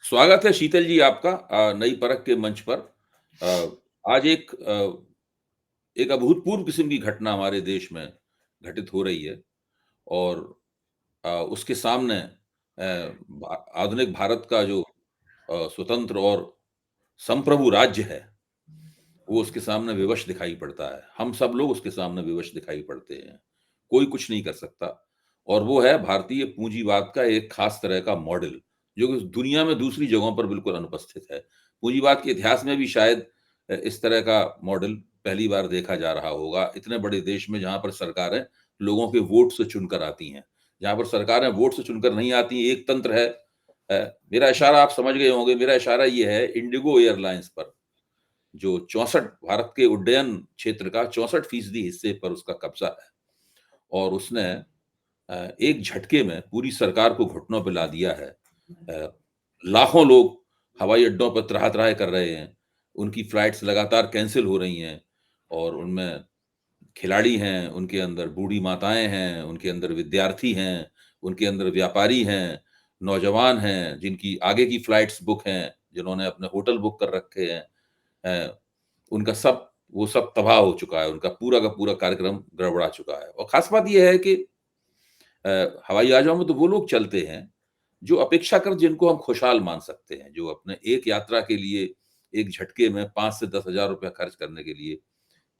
स्वागत है शीतल जी आपका नई परख के मंच पर। आज एक अभूतपूर्व किस्म की घटना हमारे देश में घटित हो रही है और उसके सामने आधुनिक भारत का जो स्वतंत्र और संप्रभु राज्य है, वो उसके सामने विवश दिखाई पड़ता है। हम सब लोग उसके सामने विवश दिखाई पड़ते हैं। कोई कुछ नहीं कर सकता और वो है भारतीय पूंजीवाद का एक खास तरह का मॉडल, जो कि दुनिया में दूसरी जगहों पर बिल्कुल अनुपस्थित है। पूंजीवाद के इतिहास में भी शायद इस तरह का मॉडल पहली बार देखा जा रहा होगा। इतने बड़े देश में जहाँ पर सरकारें लोगों के वोट से चुनकर आती हैं। जहाँ पर सरकारें वोट से चुनकर नहीं आती, एक तंत्र है। मेरा इशारा आप समझ गए होंगे, मेरा इशारा ये है इंडिगो एयरलाइंस पर। जो 64 भारत के उड्डयन क्षेत्र का 64% हिस्से पर उसका कब्जा है और उसने एक झटके में पूरी सरकार को घुटनों पे ला दिया है। लाखों लोग हवाई अड्डों पर त्राह-त्राह कर रहे हैं। उनकी फ्लाइट्स लगातार कैंसल हो रही हैं और उनमें खिलाड़ी हैं, उनके अंदर बूढ़ी माताएँ हैं, उनके अंदर विद्यार्थी हैं, उनके अंदर व्यापारी हैं, नौजवान हैं, जिनकी आगे की फ्लाइट्स बुक हैं, जिन्होंने अपने होटल बुक कर रखे हैं। अ, उनका सब वो सब तबाह हो चुका है, उनका पूरा का पूरा कार्यक्रम गड़बड़ा चुका है और ख़ास बात ये है कि हवाई जहाज़ों में तो वो लोग चलते हैं, जो अपेक्षाकृत जिनको हम खुशहाल मान सकते हैं, जो अपने एक यात्रा के लिए एक झटके में 5 से 10 हज़ार रुपया खर्च करने के लिए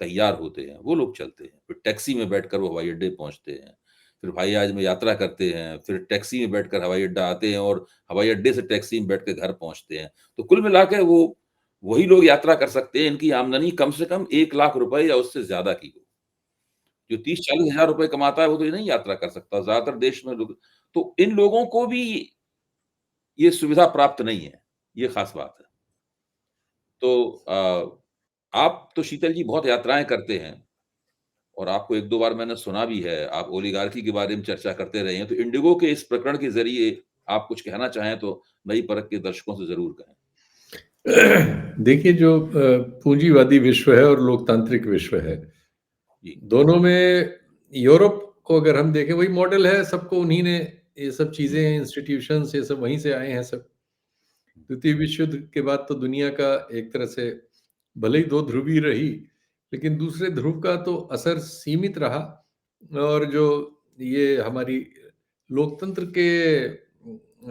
तैयार होते हैं, वो लोग चलते हैं। फिर टैक्सी में बैठकर वो हवाई अड्डे पहुँचते हैं, फिर हवाई जहाज़ में यात्रा करते हैं, फिर टैक्सी में बैठकर हवाई अड्डा आते हैं और हवाई अड्डे से टैक्सी में बैठ के घर पहुँचते हैं। तो कुल मिला के वो वही लोग यात्रा कर सकते हैं, इनकी आमदनी कम से कम 1 लाख रुपए या उससे ज़्यादा की हो। जो 30-40 हज़ार रुपए कमाता है, वो तो ये नहीं यात्रा कर सकता। ज़्यादातर देश में लोग तो इन लोगों को भी ये सुविधा प्राप्त नहीं है, ये ख़ास बात है। तो आप तो शीतल जी बहुत यात्राएँ करते हैं और आपको 1-2 बार मैंने सुना भी है, आप ओलिगार्की के बारे में चर्चा करते रहे हैं। तो इंडिगो के इस प्रकरण के ज़रिए आप कुछ कहना चाहें तो नई परख के दर्शकों से ज़रूर कहें। देखिए जो पूंजीवादी विश्व है और लोकतांत्रिक विश्व है, जी। दोनों में यूरोप को अगर हम देखें वही मॉडल है, सबको उन्हीं ने ये सब हुँ, चीज़ें, इंस्टीट्यूशंस ये सब वहीं से आए हैं सब। हुँ, द्वितीय विश्व युद्ध के बाद तो दुनिया का एक तरह से भले ही 2 ध्रुवीय रही, लेकिन दूसरे ध्रुव का तो असर सीमित रहा और जो ये हमारी लोकतंत्र के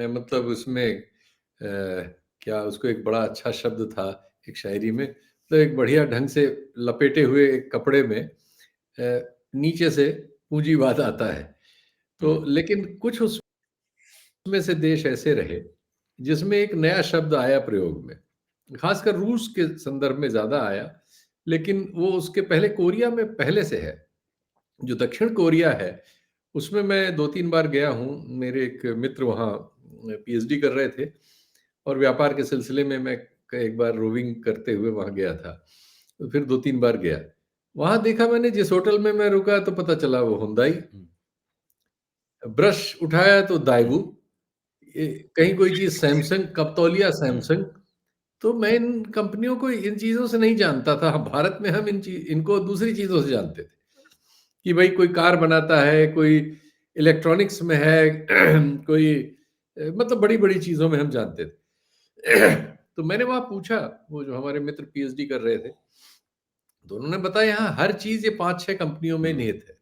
मतलब उसमें क्या उसको एक बड़ा अच्छा शब्द था एक शायरी में, तो एक बढ़िया ढंग से लपेटे हुए एक कपड़े में नीचे से पूंजीवाद आता है। हुँ, तो लेकिन कुछ उसमें से देश ऐसे रहे, जिसमें एक नया शब्द आया प्रयोग में, खासकर रूस के संदर्भ में ज़्यादा आया, लेकिन वो उसके पहले कोरिया में पहले से है। जो दक्षिण कोरिया है, उसमें मैं 2-3 बार गया हूँ। मेरे एक मित्र वहाँ पीएचडी कर रहे थे और व्यापार के सिलसिले में मैं एक बार रोविंग करते हुए वहाँ गया था। तो फिर 2-3 बार गया। वहाँ देखा मैंने जिस होटल में मैं रुका तो पता चला वो हुंडई, हुँ, ब्रश उठाया तो हुँ, दाइवू, ये कहीं कोई चीज़ सैमसंग, कप तौलिया हुँ, सैमसंग। तो मैं इन कंपनियों को इन चीज़ों से नहीं जानता था। भारत में हम इनको दूसरी चीज़ों से जानते थे, कि भाई कोई कार बनाता है, कोई इलेक्ट्रॉनिक्स में है, कोई मतलब बड़ी-बड़ी चीज़ों में हम जानते थे। तो मैंने वहाँ पूछा, वो जो हमारे मित्र पीएचडी कर रहे थे, तो उन्होंने बताया यहाँ हर चीज़ ये 5-6 कंपनियों में हुँ, निहित है।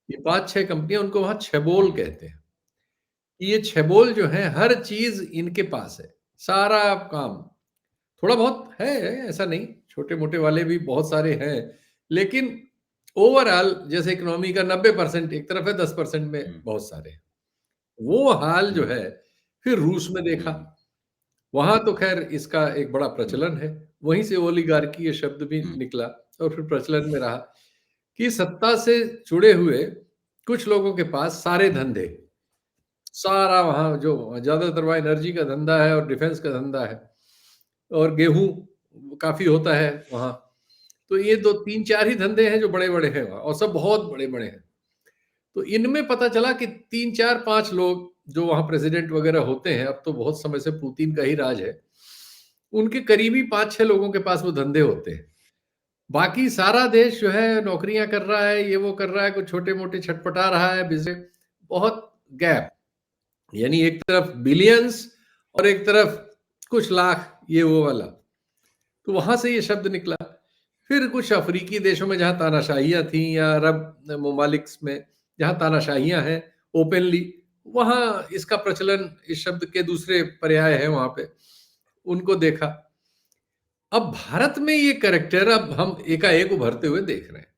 ये 5-6 कंपनियाँ, उनको वहाँ छबोल हुँ, कहते हैं। ये छबोल जो है हर चीज़ इनके पास है, सारा काम। थोड़ा बहुत है, ऐसा नहीं, छोटे-मोटे वाले भी बहुत सारे हैं, लेकिन ओवरॉल जैसे इकोनॉमी का 90% एक तरफ है, 10% में हुँ, बहुत सारे हैं। वो हाल जो हुँ, है, फिर रूस में देखा। हुँ, वहाँ तो ख़ैर इसका एक बड़ा हुँ, प्रचलन है। वहीं से ओलिगार्की ये शब्द भी हुँ, निकला और फिर प्रचलन में रहा कि सत्ता से जुड़े हुए कुछ लोगों के पास सारे धंधे, सारा वहाँ जो ज़्यादातर वहाँ एनर्जी का धंधा है और डिफेंस का धंधा है और गेहूँ काफ़ी होता है वहाँ। तो ये 2 3-4 ही धंधे हैं जो बड़े-बड़े हैं वहाँ और सब बहुत बड़े-बड़े हैं। तो इनमें पता चला कि 3, 4, 5 लोग जो वहाँ प्रेज़िडेंट वग़ैरह होते हैं, अब तो बहुत समय से पुतिन का ही राज है। उनके करीबी 5-6 लोगों के पास वो धंधे होते हैं। बाकी सारा देश जो है नौकरियाँ कर रहा है, ये वो कर रहा है, कुछ छोटे-मोटे छटपटा रहा है, बहुत गैप। यानी एक तरफ बिलियंस और एक तरफ कुछ लाख, ये वो वाला। तो वहां से ये शब्द निकला। फिर कुछ अफ्रीकी देशों में जहां तानाशाहियां थी, या अरब ममालिक में जहां तानाशाहियां हैं ओपनली, वहां इसका प्रचलन, इस शब्द के दूसरे पर्याय है वहां पे, उनको देखा। अब भारत में ये कैरेक्टर अब हम एकाएक उभरते हुए देख रहे हैं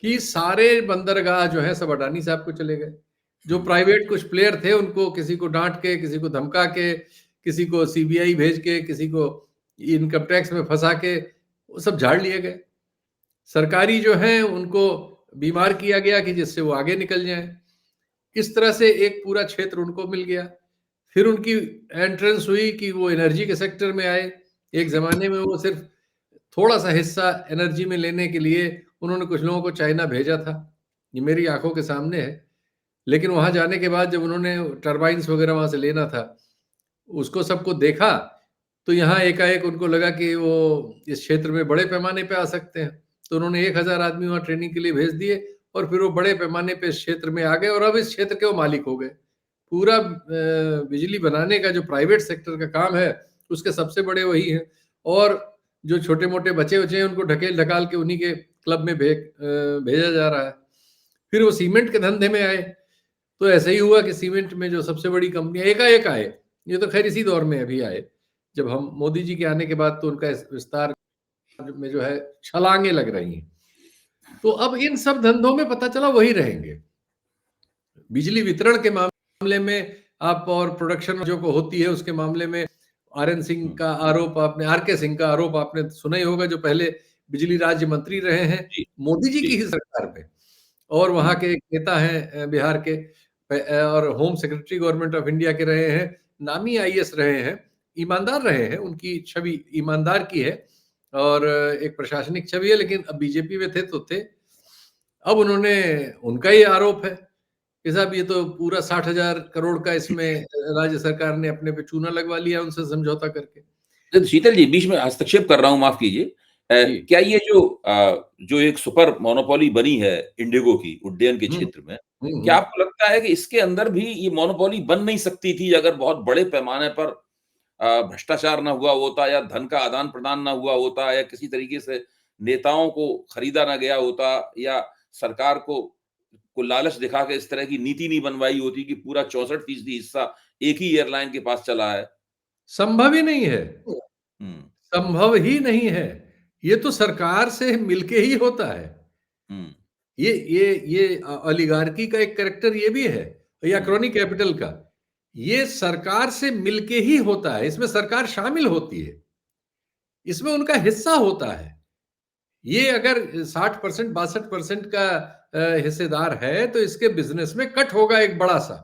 कि सारे बंदरगाह जो है सब अडानी साहब को चले गए। जो प्राइवेट कुछ प्लेयर थे उनको किसी को डांट के, किसी को धमका के, किसी को सीबीआई भेज के, किसी को इनकम टैक्स में फंसा के, वो सब झाड़ लिए गए। सरकारी जो है उनको बीमार किया गया कि जिससे वो आगे निकल जाए। इस तरह से एक पूरा क्षेत्र उनको मिल गया। फिर उनकी एंट्रेंस हुई कि वो एनर्जी के सेक्टर में आए। एक जमाने में वो सिर्फ थोड़ा सा हिस्सा एनर्जी में लेने के लिए उन्होंने कुछ लोगों को चाइना भेजा था, ये मेरी आंखों के सामने है। लेकिन वहां जाने के बाद जब उन्होंने टरबाइन्स वगैरह वहां से लेना था, उसको सबको देखा, तो यहाँ एकाएक उनको लगा कि वो इस क्षेत्र में बड़े पैमाने पे आ सकते हैं। तो उन्होंने 1000 आदमी वहां ट्रेनिंग के लिए भेज दिए, और फिर वो बड़े पैमाने पे इस क्षेत्र में आ गए, और अब इस क्षेत्र के वो मालिक हो गए। पूरा बिजली बनाने का जो प्राइवेट सेक्टर का काम है, उसके सबसे बड़े वही हैं। और जो छोटे मोटे बचे उचे हैं उनको ढकेल ढकाल के उन्हीं के क्लब में भेजा जा रहा है। फिर वो सीमेंट के धंधे में आए। तो ऐसे ही हुआ कि सीमेंट में जो सबसे बड़ी कंपनियां एकाएक आए। ये तो खैर इसी दौर में अभी आए, जब हम मोदी जी के आने के बाद तो उनका विस्तार में जो है छलांगे लग रही हैं। तो अब इन सब धंधों में पता चला वही रहेंगे। बिजली वितरण के मामले में आप, और प्रोडक्शन जो को होती है उसके मामले में, आरएन सिंह का आरोप आपने, आरके सिंह का आरोप आपने सुना ही होगा, जो पहले बिजली राज्य मंत्री रहे हैं मोदी जी की ही सरकार में, और वहां के एक नेता हैं बिहार के, और home secretary government of India के रहे हैं, नामी आईएएस रहे हैं, ईमानदार रहे हैं, उनकी छवि ईमानदार की है, और एक प्रशासनिक छवि है। लेकिन अब बीजेपी में थे तो थे। अब उन्होंने, उनका ही आरोप है कि साहब ये तो पूरा 60,000 करोड़ का इसमें राज्य सरकार ने अपने पे चूना लगवा लिया उनसे समझौता करके। तो शीतल जी, बीच में हस्तक्षेप कर रहा हूँ, माफ कीजिए। जी। क्या ये जो एक सुपर मोनोपोली बनी है इंडिगो की उड्डयन के क्षेत्र में, क्या आपको लगता है कि इसके अंदर भी ये मोनोपोली बन नहीं सकती थी अगर बहुत बड़े पैमाने पर भ्रष्टाचार ना हुआ होता, या धन का आदान प्रदान ना हुआ होता, या किसी तरीके से नेताओं को खरीदा ना गया होता, या सरकार को लालच दिखा के इस तरह की नीति नहीं बनवाई होती कि पूरा 64% हिस्सा एक ही एयरलाइन के पास चला है? संभव ही नहीं है। हम्म। संभव ही नहीं है। ये तो सरकार से मिलके ही होता है। हम्म। ये ओलिगार्की का एक कैरेक्टर ये भी है, या क्रॉनी कैपिटल का। ये सरकार से मिलके ही होता है। इसमें सरकार शामिल होती है, इसमें उनका हिस्सा होता है। ये अगर 60% 62% का हिस्सेदार है, तो इसके बिजनेस में कट होगा एक बड़ा सा।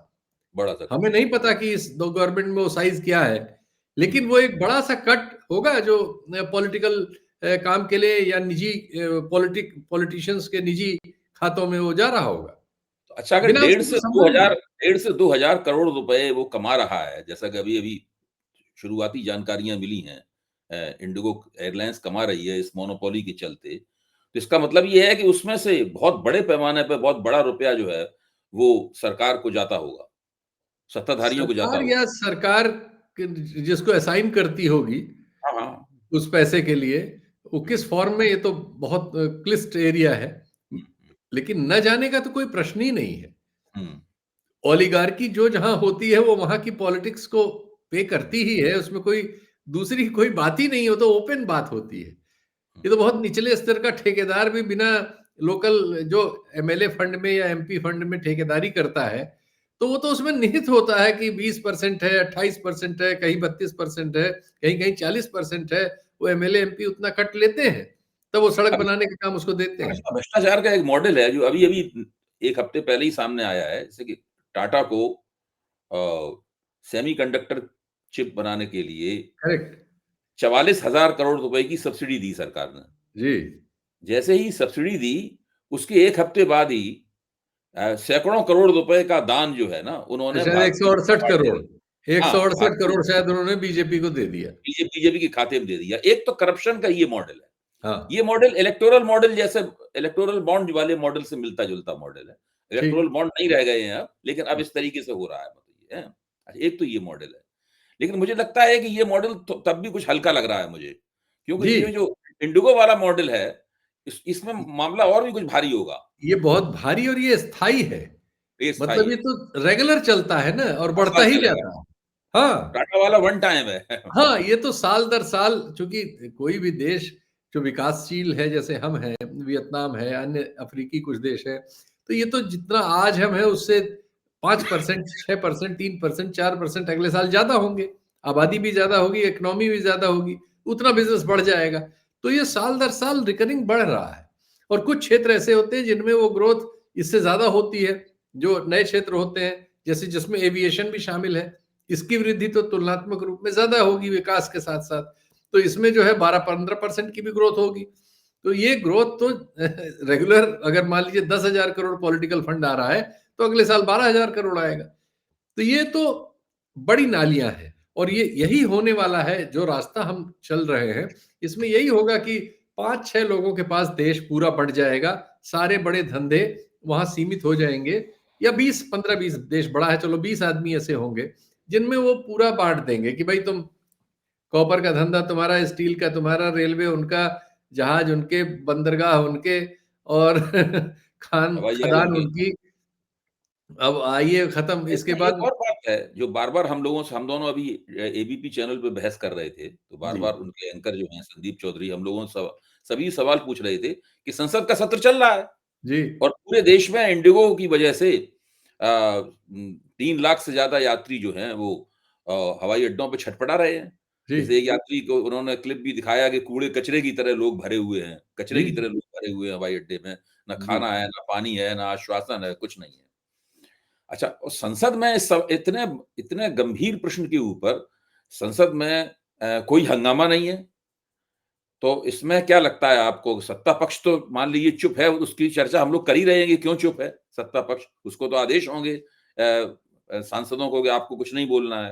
बड़ा सा हमें नहीं पता कि इस दो गवर्नमेंट में वो साइज क्या है, लेकिन वो एक बड़ा सा कट होगा जो पॉलिटिकल काम के लिए, या निजी पॉलिटिशियंस के निजी खातों में वो जा रहा होगा। अच्छा, अगर बिना उसके तो संभव नहीं। 1.5 से 2 हजार करोड़ रुपए वो कमा रहा है, जैसा कि अभी अभी शुरुआती जानकारियां मिली हैं, इंडिगो एयरलाइंस कमा रही है इस मोनोपोली के चलते, तो इसका मतलब ये है कि उसमें से बहुत बड़े पैमाने पे बहुत बड़ा रुपया जो है वो सरकार को जाता होगा, सत्ताधारियों को जाता सरकार, होगा। या सरकार जिसको असाइन करती होगी हाँ, हाँ। उस पैसे के लिए, वो किस फॉर्म में, ये तो बहुत क्लिष्ट एरिया है। हम्म। लेकिन न जाने का तो कोई प्रश्न ही नहीं है। हम्म। ओलिगार्की जो जहां होती है वो वहां की पॉलिटिक्स को पे करती ही है। उसमें कोई दूसरी कोई बात ही नहीं हो, तो ओपन बात होती है। ये तो बहुत निचले स्तर का ठेकेदार भी बिना लोकल, जो एमएलए फंड में या एमपी फंड में ठेकेदारी करता है, तो वो तो उसमें निहित होता है कि 20% है, 28% है, कहीं 32% है, कहीं कहीं 40% है। वो एमएलए एमपी उतना कट लेते हैं, तब वो सड़क अब बनाने का काम उसको देते हैं। भ्रष्टाचार का एक मॉडल है जो अभी अभी 1 हफ्ते पहले ही सामने आया है, जैसे कि टाटा को सेमीकंडक्टर चिप बनाने के लिए करेक्ट। 44,000 करोड़ रुपए की सब्सिडी दी सरकार ने। जी। जैसे ही सब्सिडी दी, उसके 1 हफ्ते बाद ही सैकड़ों करोड़ रुपए का दान जो है ना, उन्होंने शायद भारतीय जनता 168 पार्टी, करोड़, हाँ, 168 भारतीय करोड़ शायद उन्होंने बीजेपी को दे दिया। बीजेपी के खाते में दे दिया। एक तो करप्शन का ये मॉडल है। हाँ। ये मॉडल इलेक्टोरल मॉडल जैसे इलेक्टोरल बॉन्ड वाले मॉडल से मिलता-जुलता मॉडल है। इलेक्टोरल ठीक। बॉन्ड नहीं रह गए हैं अब, लेकिन अब इस तरीके से हो रहा है, मतलब ये है। अच्छा, एक तो ये मॉडल है। लेकिन मुझे लगता है कि ये मॉडल त तब भी कुछ हल्का लग रहा है मुझे, क्योंकि जी। ये जो इंडिगो वाला मॉडल है, इसमें मामला और भी कुछ भारी होगा। ये बहुत भारी और ये स्थायी है। ये स्थायी मतलब ये है, तो रेगुलर चलता है ना और 10 बढ़ता साल ही चलेगा। जाता है। हाँ। टाटा वाला वन टाइम है। हाँ, ये तो साल दर साल, चूँकि कोई भी देश जो विकासशील है जैसे हम हैं, वियतनाम है, अन्य अफ्रीकी कुछ देश हैं, तो ये तो जितना आज हम हैं उससे 5%, 6%, 3%, 4% अगले साल ज़्यादा होंगे। आबादी भी ज़्यादा होगी, इकोनॉमी भी ज़्यादा होगी, उतना बिज़नेस बढ़ जाएगा। तो ये साल दर साल रिकरिंग बढ़ रहा है और कुछ क्षेत्र ऐसे होते हैं जिनमें वो ग्रोथ इससे ज़्यादा होती है, जो नए क्षेत्र होते हैं, जैसे जिसमें एविएशन भी शामिल है। इसकी वृद्धि तो तुलनात्मक रूप में ज़्यादा होगी विकास के साथ-साथ। तो इसमें जो है 12-15% की भी ग्रोथ होगी। तो ये ग्रोथ तो रेगुलर अगर मान लीजिए 10,000 करोड़ पॉलिटिकल फंड आ रहा है, तो अगले साल 12,000 करोड़ आएगा। तो ये तो बड़ी नालियाँ हैं और ये यही होने वाला है, जो रास्ता हम चल रहे हैं, इसमें यही होगा कि 5-6 लोगों के पास देश पूरा बँट जाएगा, सारे बड़े धंधे वहाँ सीमित हो जाएँगे या 20 15-20 देश बड़ा है, चलो 20 आदमी ऐसे होंगे, जिनमें वो पूरा बाँट देंगे कि भाई तुम कॉपर का धंधा तुम्हारा, स्टील का तुम्हारा, रेलवे उनका, जहाज उनके, बंदरगाह उनके और हवाई जहाज खदान उनके। उनकी। अब आइए खत्म इसके इसमें एक बाद। और बात है, जो बार-बार हम दोनों अभी एबीपी चैनल पे बहस कर रहे थे, तो जी, बार-बार उनके एंकर जो हैं संदीप चौधरी, हम लोगों से सभी सवाल पूछ रहे थे कि संसद का सत्र चल रहा है जी, और पूरे देश में इंडिगो की वजह से 3 लाख से ज़्यादा यात्री जो हैं वो हवाई अड्डों पे छटपटा रहे हैं। जी, जैसे एक यात्री को उन्होंने क्लिप भी दिखाया कि कूड़े-कचरे की तरह लोग भरे हुए हैं, कचरे जी, की तरह जी, लोग भरे हुए हैं हवाई अड्डे में, ना जी। खाना है, ना पानी है, ना आश्वासन है, कुछ नहीं है। अच्छा, और संसद में सब इतने इतने गंभीर प्रश्न के ऊपर संसद में कोई हंगामा नहीं है, तो इसमें क्या लगता है आपको? सत्ता पक्ष तो मान लीजिए चुप है, उसकी चर्चा हम लोग कर ही रहे हैं कि क्यों चुप है सत्ता पक्ष? उसको तो आदेश होंगे सांसदों को कि आपको कुछ नहीं बोलना है,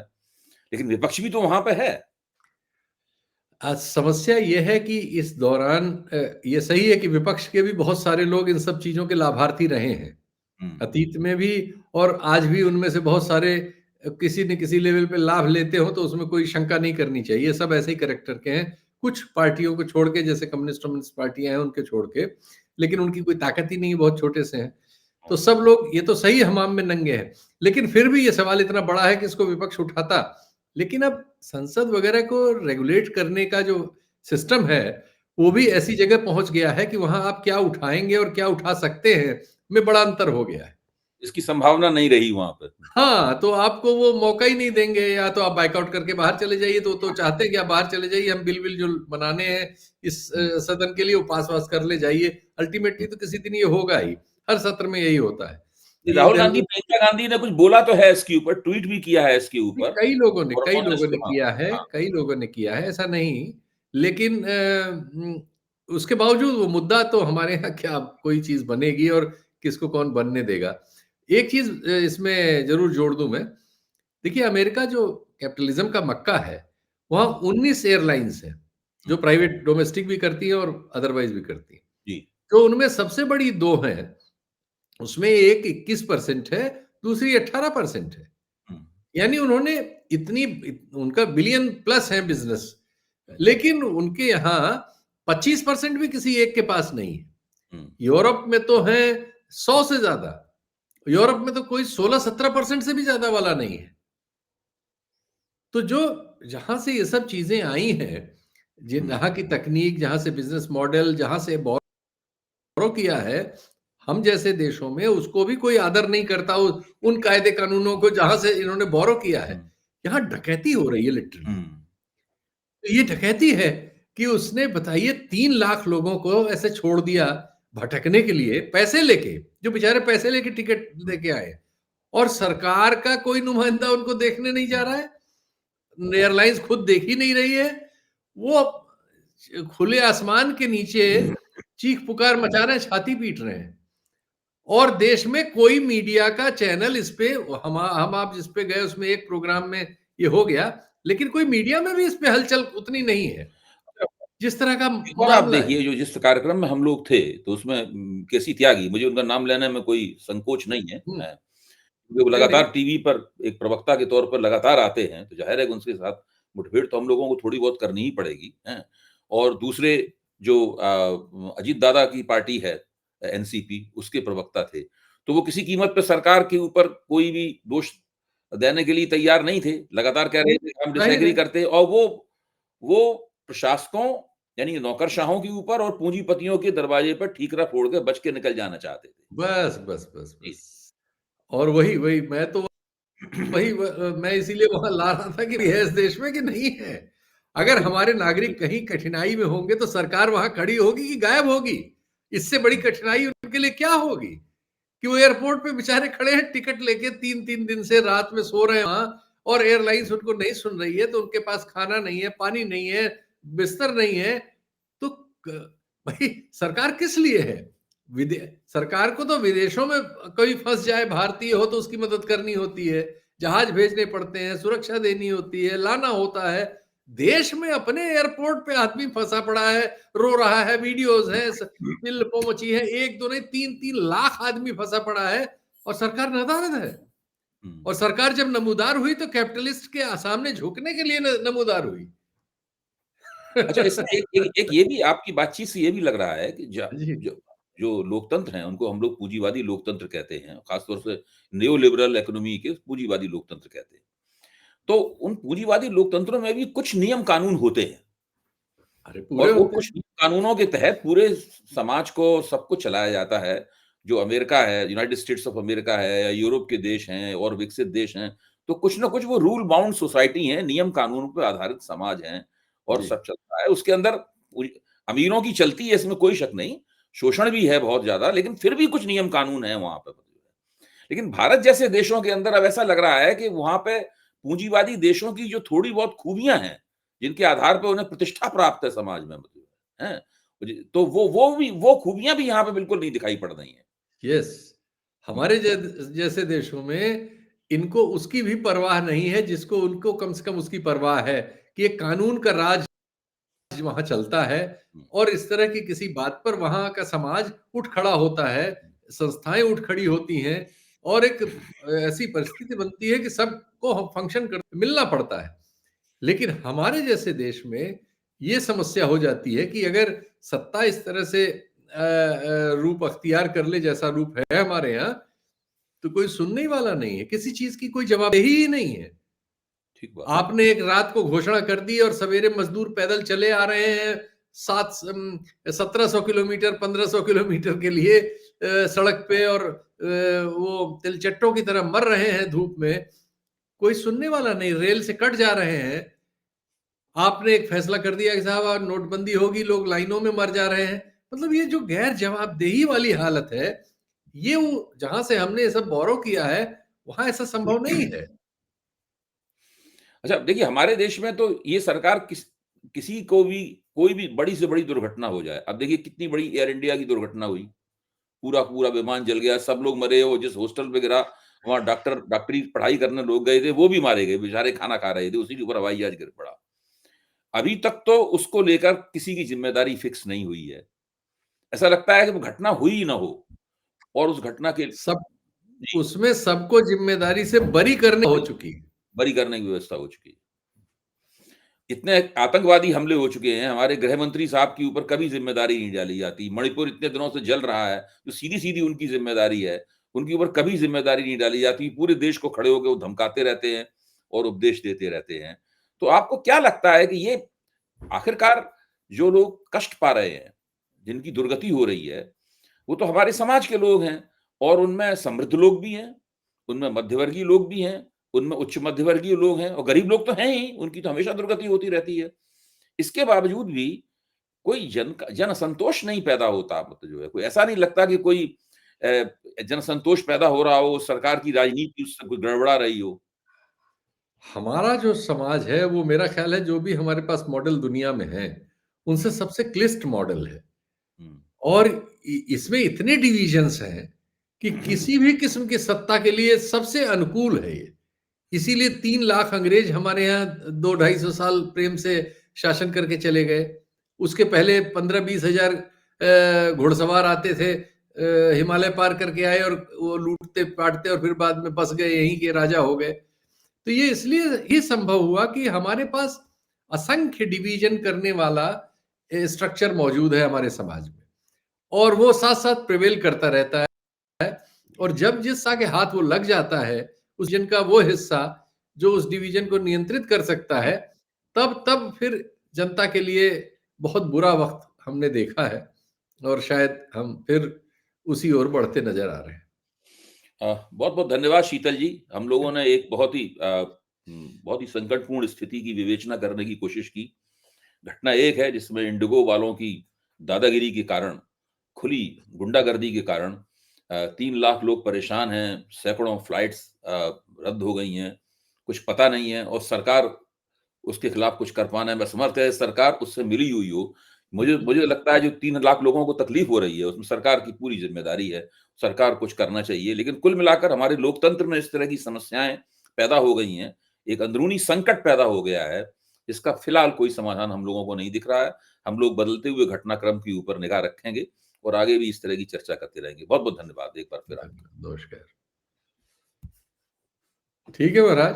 लेकिन विपक्ष भी तो वहाँ पे है। समस्या ये है कि इस दौरान ये सही है कि विपक्ष के भी बहुत सारे लोग इन सब चीज़ों के लाभार्थी रहे हैं। हुँ, अतीत में भी और आज भी उनमें से बहुत सारे किसी न किसी लेवल पे लाभ लेते हो तो उसमें कोई शंका नहीं करनी चाहिए। ये सब ऐसे ही कैरेक्टर के हैं। कुछ पार्टियों को छोड़ के, जैसे कम्युनिस्ट-वम्युनिस्ट पार्टियाँ हैं उनके छोड़ के, लेकिन उनकी कोई ताकत ही नहीं है, बहुत छोटे से हैं। तो हाँ। सब लोग ये तो सही हमाम में नंगे हैं। लेकिन फिर भी ये सवाल इतना बड़ा है कि इसको विपक्ष उठाता। लेकिन अब संसद वगैरह को रेगुलेट करने का जो सिस्टम है, वो भी हुँ, ऐसी जगह पहुँच गया है कि वहाँ आप क्या उठाएँगे और क्या उठा सकते हैं, में बड़ा अंतर हो गया है। इसकी संभावना नहीं रही वहाँ पे। हाँ, तो आपको वो मौका ही नहीं देंगे, या तो आप बायकॉट करके बाहर चले जाइए, तो चाहते हैं कि आप बाहर चले जाइए, हम बिल-विल जो बनाने हैं इस हुँ, सदन के लिए वो पास-वास कर ले जाइए। अल्टीमेटली हुँ। तो किसी दिन ये होगा ही। हर सत्र में यही होता है कि राहुल इधर गांधी, प्रियंका गांधी ने कुछ बोला तो है इसके ऊपर, ट्वीट भी किया है इसके नहीं, ऊपर और कई उन्होंने लोगों ने हाँ, किया है, हाँ। कई लोगों ने किया है, ऐसा नहीं। लेकिन उसके बावजूद वो मुद्दा तो हमारे यहाँ क्या कोई चीज़ बनेगी और किसको कौन बनने देगा। एक चीज़ इसमें ज़रूर जोड़ दूँ मैं। देखिए, अमेरिका जो कैपिटलिज़्म का मक्का है, वहाँ हुँ, 19 एयरलाइन्स हैं, जो हुँ। प्राइवेट डोमेस्टिक भी करती हैं और अदरवाइज़ भी करती हैं। जी। तो उनमें सबसे बड़ी 2 हैं, उसमें एक 21% है, दूसरी 18% है। हुँ, यानी उन्होंने इतनी उनका बिलियन प्लस है बिज़नेस, हुँ, लेकिन उनके यहाँ 25% भी किसी एक के पास नहीं है। हुँ, यूरोप में तो है 100 से ज़्यादा। यूरोप में तो कोई 16-17% से भी ज़्यादा वाला नहीं है। तो जो जहाँ से ये सब चीज़ें आई हैं, हुँ, जहाँ की तकनीक, जहाँ से बिज़नेस मॉडल, जहाँ से बोरो किया है, हम जैसे देशों में उसको भी कोई आदर नहीं करता, उन कायदे कानूनों को जहाँ से इन्होंने बोरो किया हुँ, है। यहाँ डकैती हो रही है लिटरली। हुँ, तो ये डकैती है कि उसने बताइए 3 लाख लोगों को ऐसे छोड़ दिया भटकने के लिए, पैसे लेके, जो बेचारे पैसे लेके टिकट हुँ, लेके आए और सरकार का कोई नुमाइंदा उनको देखने नहीं जा हुँ, रहा है। एयरलाइंस खुद देख ही नहीं रही है। वो खुले आसमान के नीचे चीख-पुकार मचा रहे हैं, छाती पीट रहे हैं। और देश में कोई मीडिया का चैनल इस पे हम आप जिस पे गए उसमें एक प्रोग्राम में ये हो गया, लेकिन कोई मीडिया में भी इस पे हलचल उतनी नहीं है, जिस तरह का एक और आप मामला है। देखिए, जो जिस कार्यक्रम में हम लोग थे, तो उसमें केसी त्यागी, मुझे उनका नाम लेने में कोई संकोच नहीं है। हुँ, क्योंकि वो नहीं, नहीं। लगातार टीवी पर एक प्रवक्ता के तौर पर लगातार आते हैं, तो ज़ाहिर है कि उनके साथ मुठभेड़ तो हम लोगों को थोड़ी बहुत करनी ही पड़ेगी, हैं? और दूसरे जो अजीत दादा की पार्टी है एनसीपी, उसके प्रवक्ता थे। तो वो किसी कीमत पे सरकार के ऊपर कोई भी दोष देने के लिए तैयार नहीं थे। लगातार कह रहे थे कि हम ज़ाहिर डिसएग्री है। करते हैं और वो प्रशासकों यानी नौकरशाहों के ऊपर और पूंजीपतियों के दरवाजे पर ठीकरा फोड़ के बच के निकल जाना चाहते थे। बस, बस, बस, जी। बस। और वही वही मैं तो मैं इसीलिए वहाँ ला रहा था कि है इस देश में कि नहीं है। अगर हमारे नागरिक कहीं कठिनाई में होंगे तो सरकार वहाँ खड़ी होगी कि गायब होगी? इससे बड़ी कठिनाई उनके लिए क्या होगी? कि वो एयरपोर्ट पे बेचारे खड़े हैं टिकट लेके 3-3 दिन से रात में सो रहे हैं वहाँ और एयरलाइंस उनको नहीं सुन रही है, तो उनके पास खाना नहीं है, पानी नहीं है, बिस्तर नहीं है। तो क भाई सरकार किस लिए है? विदे सरकार को तो विदेशों में कोई फँस जाए भारतीय हो तो उसकी मदद करनी होती है, जहाज भेजने पड़ते हैं, सुरक्षा देनी होती है, लाना होता है। देश में अपने एयरपोर्ट पे आदमी फँसा पड़ा है, रो रहा है, वीडियोज़ हैं, चिल्ल-पो मची है, 1-2 नहीं 3-3 लाख आदमी फँसा पड़ा है और सरकार नदारद है। हुँ। और सरकार जब नमूदार हुई तो कैपिटलिस्ट के सामने झुकने के लिए नमूदार हुई। अच्छा इसमें एक एक एक ये भी आपकी बातचीत से ये भी लग रहा है कि जी। जो जो लोकतंत्र हैं, उनको हम लोग पूंजीवादी लोकतंत्र कहते हैं, खास तौर से नियो लिबरल इकोनॉमी के पूंजीवादी लोकतंत्र कहते हैं। तो उन पूंजीवादी लोकतंत्रों में भी कुछ नियम कानून होते हैं अरे और पूरे वो होते कुछ हैं। नियम कानूनों के तहत पूरे समाज को सबको चलाया जाता है। जो अमेरिका है, यूनाइटेड स्टेट्स ऑफ अमेरिका है या यूरोप के देश हैं और विकसित देश हैं, तो कुछ ना कुछ वो रूल बाउंड सोसाइटी हैं, नियम कानून पे आधारित समाज हैं और जी। सब चलता है। उसके अंदर पूरी अमीरों की चलती है इसमें कोई शक नहीं, शोषण भी है बहुत ज़्यादा लेकिन फिर भी कुछ नियम कानून हैं वहाँ पे। लेकिन भारत जैसे देशों के अंदर अब ऐसा लग रहा है कि वहाँ पे पूंजीवादी देशों की जो थोड़ी बहुत खूबियाँ हैं, जिनके आधार पे उन्हें प्रतिष्ठा प्राप्त है समाज में मतलब, हैं? तो वो खूबियाँ भी यहाँ पे बिल्कुल नहीं दिखाई पड़ रही हैं। यस। हुँ, हमारे जैसे देशों में इनको उसकी भी परवाह नहीं है जिसको उनको कम से कम उसकी परवाह है कि एक कानून का राज वहाँ चलता है हुँ, और इस तरह की किसी बात पर वहाँ का समाज उठ खड़ा होता है, संस्थाएँ उठ खड़ी होती हैं और एक ऐसी परिस्थिति बनती है कि सबको फंक्शन कर मिलना पड़ता है। लेकिन हमारे जैसे देश में ये समस्या हो जाती है कि अगर सत्ता इस तरह से रूप अख्तियार कर ले जैसा रूप है हमारे यहाँ, तो कोई सुनने वाला नहीं है, किसी चीज़ की कोई जवाबदेही ही नहीं है। ठीक बात है। आपने एक रात को घोषणा कर दी और सवेरे मजदूर पैदल चले आ रहे हैं 1700 किलोमीटर 1500 किलोमीटर के लिए सड़क पे और वो तिलचट्टों की तरह मर रहे हैं धूप में। कोई सुनने वाला नहीं, रेल से कट जा रहे हैं। आपने एक फैसला कर दिया कि साहब आज नोटबंदी होगी, लोग लाइनों में मर जा रहे हैं। मतलब ये जो गैर जवाबदेही वाली हालत है, ये वो जहाँ से हमने ये सब बोरो किया है, वहाँ ऐसा संभव नहीं है। अच्छा देखिए हमारे देश में तो ये सरकार किसी को भी कोई भी बड़ी से बड़ी दुर्घटना हो जाए, अब देखिए कितनी बड़ी एयर इंडिया की दुर्घटना हुई। पूरा का पूरा विमान जल गया, सब लोग मरे, वो जिस हॉस्टल पे गिरा, वहाँ डॉक्टरी पढ़ाई करने लोग गए थे, वो भी मारे गए, बेचारे खाना खा रहे थे, उसी के ऊपर हवाई जहाज गिर पड़ा। अभी तक तो उसको लेकर किसी की ज़िम्मेदारी फिक्स नहीं हुई है। ऐसा लगता है कि वो घटना हुई ही ना हो और उस घटना के सब जी, उसमें सबको ज़िम्मेदारी से बरी करने हो बरी चुकी है। बरी करने की व्यवस्था हो चुकी है। इतने आतंकवादी हमले हो चुके हैं, हमारे गृह मंत्री साहब के ऊपर कभी ज़िम्मेदारी नहीं डाली जाती। मणिपुर इतने दिनों से जल रहा है, जो सीधी-सीधी उनकी ज़िम्मेदारी है, उनके ऊपर कभी ज़िम्मेदारी नहीं डाली जाती। पूरे देश को खड़े होके वो धमकाते रहते हैं और उपदेश देते रहते हैं। तो आपको क्या लगता है कि ये आखिरकार जो लोग कष्ट पा रहे हैं, जिनकी दुर्गति हो रही है, वो तो हमारे समाज के लोग हैं और उनमें समृद्ध लोग भी हैं, उनमें मध्यवर्गीय लोग भी हैं, उनमें उच्च मध्यवर्गीय लोग हैं और गरीब लोग तो हैं ही, उनकी तो हमेशा दुर्गति होती रहती है। इसके बावजूद भी कोई जन असंतोष नहीं पैदा होता मतलब जो है, कोई ऐसा नहीं लगता कि कोई जन असंतोष पैदा हो रहा हो, सरकार की राजनीति उससे कोई गड़बड़ा रही हो। हमारा जो समाज है, वो मेरा ख़्याल है जो भी हमारे पास मॉडल दुनिया में हैं, उनसे सबसे क्लिष्ट मॉडल है। हुँ। और इसमें इतने डिविजन्स हैं कि किसी भी किस्म की सत्ता के लिए सबसे अनुकूल है ये। इसीलिए 3 लाख अंग्रेज हमारे यहाँ 2 250 साल प्रेम से शासन करके चले गए। उसके पहले 15-20 हज़ार घुड़सवार आते थे हिमालय पार करके आए और वो लूटते पाटते और फिर बाद में बस गए, यहीं के राजा हो गए। तो ये इसलिए ही संभव हुआ कि हमारे पास असंख्य डिवीजन करने वाला स्ट्रक्चर मौजूद है हमारे समाज में, और वो साथ साथ प्रिवेल करता रहता है। और जब जिस सा के हाथ वो लग जाता है, उस जन का वो हिस्सा जो उस डिवीजन को नियंत्रित कर सकता है, तब तब फिर जनता के लिए बहुत बुरा वक्त हमने देखा है, और शायद हम फिर उसी ओर बढ़ते नजर आ रहे हैं। बहुत-बहुत धन्यवाद शीतल जी। हम लोगों ने एक बहुत ही संकटपूर्ण स्थिति की विवेचना करने की कोशिश की। घटना एक है जिसमें इंडिगो वालों की दादागिरी के कारण, खुली गुंडागर्दी के कारण 3 लाख लोग परेशान हैं, सैकड़ों फ्लाइट्स रद्द हो गई हैं, कुछ पता नहीं है और सरकार उसके खिलाफ कुछ कर पाने में असमर्थ है, सरकार उससे मिली हुई हो। मुझे मुझे लगता है जो 3 लाख लोगों को तकलीफ हो रही है, उसमें सरकार की पूरी ज़िम्मेदारी है, सरकार कुछ करना चाहिए। लेकिन कुल मिलाकर हमारे लोकतंत्र में इस तरह की समस्याएँ पैदा हो गई हैं, एक अंदरूनी संकट पैदा हो गया है, जिसका फिलहाल कोई समाधान हम लोगों को नहीं दिख रहा है। हम लोग बदलते हुए घटनाक्रम के ऊपर निगाह रखेंगे और आगे भी इस तरह की चर्चा करते रहेंगे। बहुत-बहुत धन्यवाद एक बार फिर आपका। नमस्कार। ठीक है महाराज,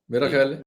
मेरा जी। ख्याल है।